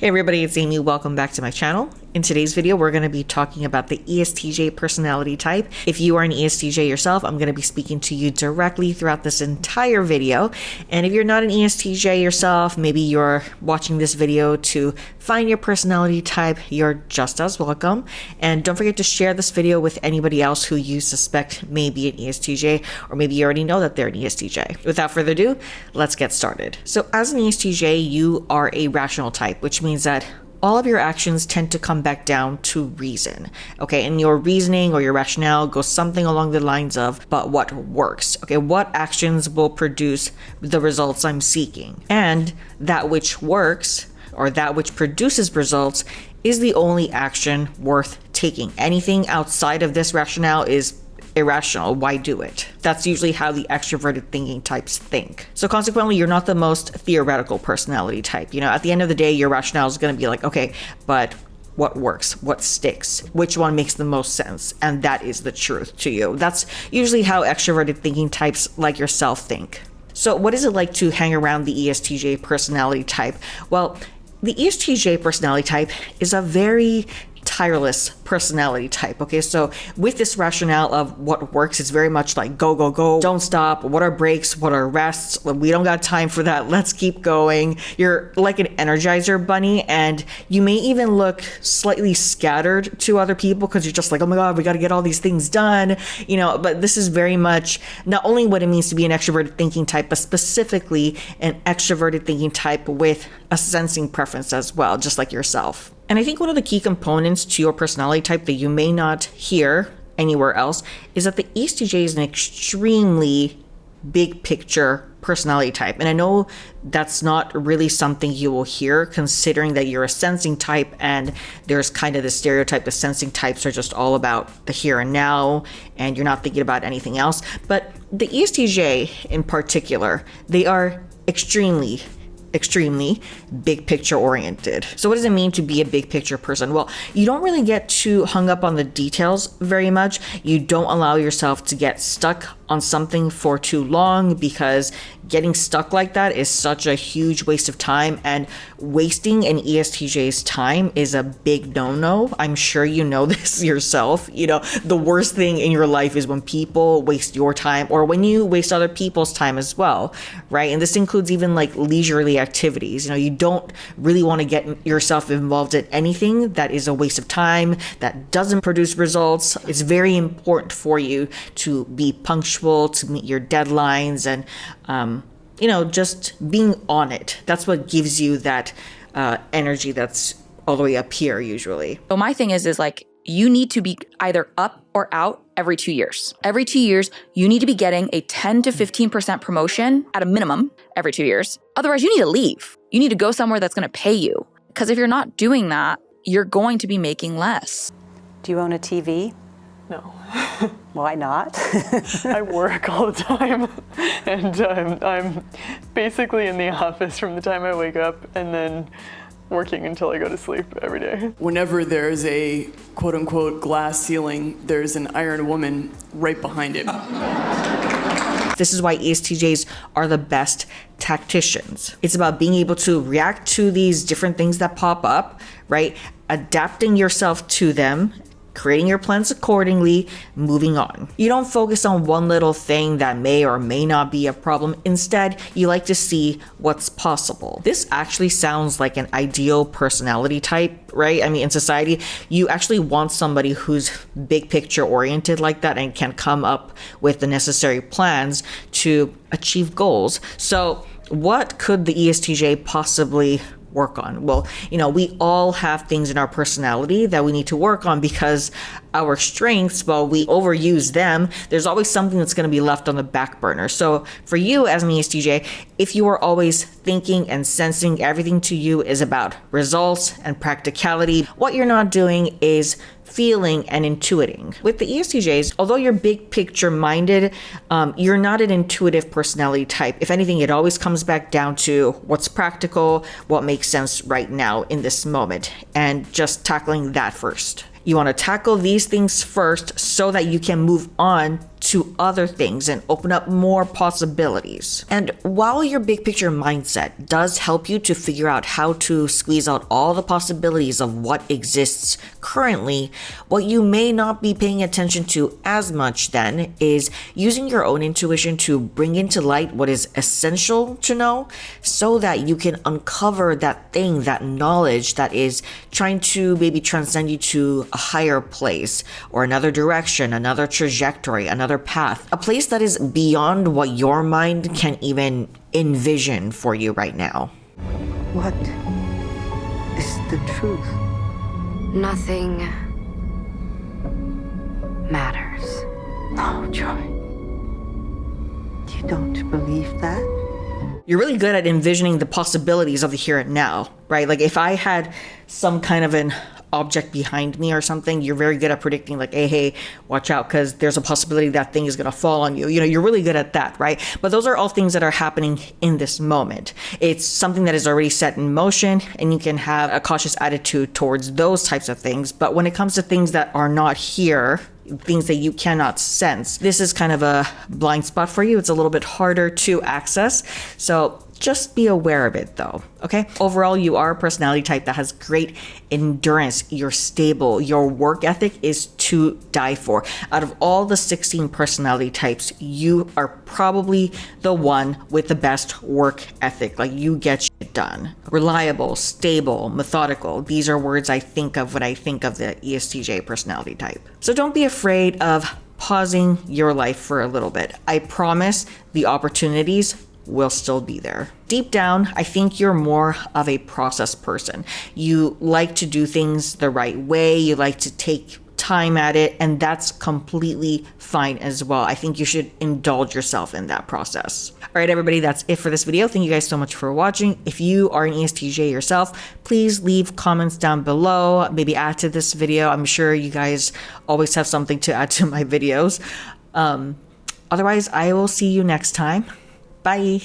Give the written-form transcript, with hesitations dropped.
Hey everybody, it's Aimee. Welcome back to my channel. In today's video, we're going to be talking about the ESTJ personality type. If you are an ESTJ yourself, I'm going to be speaking to you directly throughout this entire video. And if you're not an ESTJ yourself, maybe you're watching this video to find your personality type, you're just as welcome. And don't forget to share this video with anybody else who you suspect may be an ESTJ, or maybe you already know that they're an ESTJ. Without further ado, let's get started. So as an ESTJ, you are a rational type, which means that all of your actions tend to come back down to reason, okay? And your reasoning or your rationale goes something along the lines of, but what works, okay? What actions will produce the results I'm seeking? And that which works, or that which produces results, is the only action worth taking. Anything outside of this rationale is irrational. Why do it? That's usually how the extroverted thinking types think. So consequently, you're not the most theoretical personality type. You know, at the end of the day, your rationale is going to be like, okay, but what works? What sticks? Which one makes the most sense? And that is the truth to you. That's usually how extroverted thinking types like yourself think. So what is it like to hang around the ESTJ personality type? Well, the ESTJ personality type is a very tireless personality type. Okay, so with this rationale of what works, it's very much like go, go, go, don't stop. What are breaks? What are rests? We don't got time for that. Let's keep going. You're like an energizer bunny, and you may even look slightly scattered to other people because you're just like, oh my God, we got to get all these things done, you know. But this is very much not only what it means to be an extroverted thinking type, but specifically an extroverted thinking type with a sensing preference as well, just like yourself. And I think one of the key components to your personality type that you may not hear anywhere else is that the ESTJ is an extremely big picture personality type. And I know that's not really something you will hear, considering that you're a sensing type, and there's kind of the stereotype that sensing types are just all about the here and now, and you're not thinking about anything else. But the ESTJ in particular, they are extremely big picture oriented. So what does it mean to be a big picture person? Well, you don't really get too hung up on the details very much. You don't allow yourself to get stuck on something for too long, because getting stuck like that is such a huge waste of time, and wasting an ESTJ's time is a big no-no. I'm sure you know this yourself. You know, the worst thing in your life is when people waste your time, or when you waste other people's time as well, right? And this includes even like leisurely activities. You know, you don't really want to get yourself involved in anything that is a waste of time, that doesn't produce results. It's very important for you to be punctual, to meet your deadlines, and you know, just being on it. That's what gives you that energy that's all the way up here usually. So my thing is like, you need to be either up or out every 2 years. Every 2 years, you need to be getting a 10 to 15% promotion at a minimum every 2 years. Otherwise, you need to leave. You need to go somewhere that's going to pay you. Because if you're not doing that, you're going to be making less. Do you own a TV? No. Why not? I work all the time, and I'm basically in the office from the time I wake up and then working until I go to sleep every day. Whenever there's a quote-unquote glass ceiling, there's an iron woman right behind it. This is why ESTJs are the best tacticians. It's about being able to react to these different things that pop up, right? Adapting yourself to them, creating your plans accordingly, moving on. You don't focus on one little thing that may or may not be a problem. Instead, you like to see what's possible. This actually sounds like an ideal personality type, right? I mean, in society, you actually want somebody who's big picture oriented like that and can come up with the necessary plans to achieve goals. So what could the ESTJ possibly work on? Well, you know, we all have things in our personality that we need to work on, because our strengths, while we overuse them, there's always something that's going to be left on the back burner. So for you as an ESTJ, if you are always thinking and sensing everything to you is about results and practicality, what you're not doing is feeling and intuiting. With the ESTJs, although you're big picture minded, you're not an intuitive personality type. If anything, it always comes back down to what's practical, what makes sense right now in this moment, and just tackling that first. You want to tackle these things first so that you can move on to other things and open up more possibilities. And while your big picture mindset does help you to figure out how to squeeze out all the possibilities of what exists currently, what you may not be paying attention to as much then is using your own intuition to bring into light what is essential to know so that you can uncover that thing, that knowledge that is trying to maybe transcend you to a higher place or another direction, another trajectory, another path, a place that is beyond what your mind can even envision for you right now. What is the truth? Nothing matters. Oh, Joy. You don't believe that? You're really good at envisioning the possibilities of the here and now, right? Like if I had some kind of an object behind me or something, you're very good at predicting like, hey, watch out because there's a possibility that thing is going to fall on you. You know, you're really good at that, right? But those are all things that are happening in this moment. It's something that is already set in motion and you can have a cautious attitude towards those types of things. But when it comes to things that are not here, things that you cannot sense, this is kind of a blind spot for you. It's a little bit harder to access. So just be aware of it though, okay? Overall, you are a personality type that has great endurance. You're stable. Your work ethic is to die for. Out of all the 16 personality types, you are probably the one with the best work ethic. Like you get shit done. Reliable, stable, methodical. These are words I think of when I think of the ESTJ personality type. So don't be afraid of pausing your life for a little bit. I promise the opportunities will still be there. Deep down, I think you're more of a process person. You like to do things the right way. You like to take time at it, and that's completely fine as well. I think you should indulge yourself in that process. All right, everybody, that's it for this video. Thank you guys so much for watching. If you are an ESTJ yourself, please leave comments down below, maybe add to this video. I'm sure you guys always have something to add to my videos. Otherwise, I will see you next time. Bye.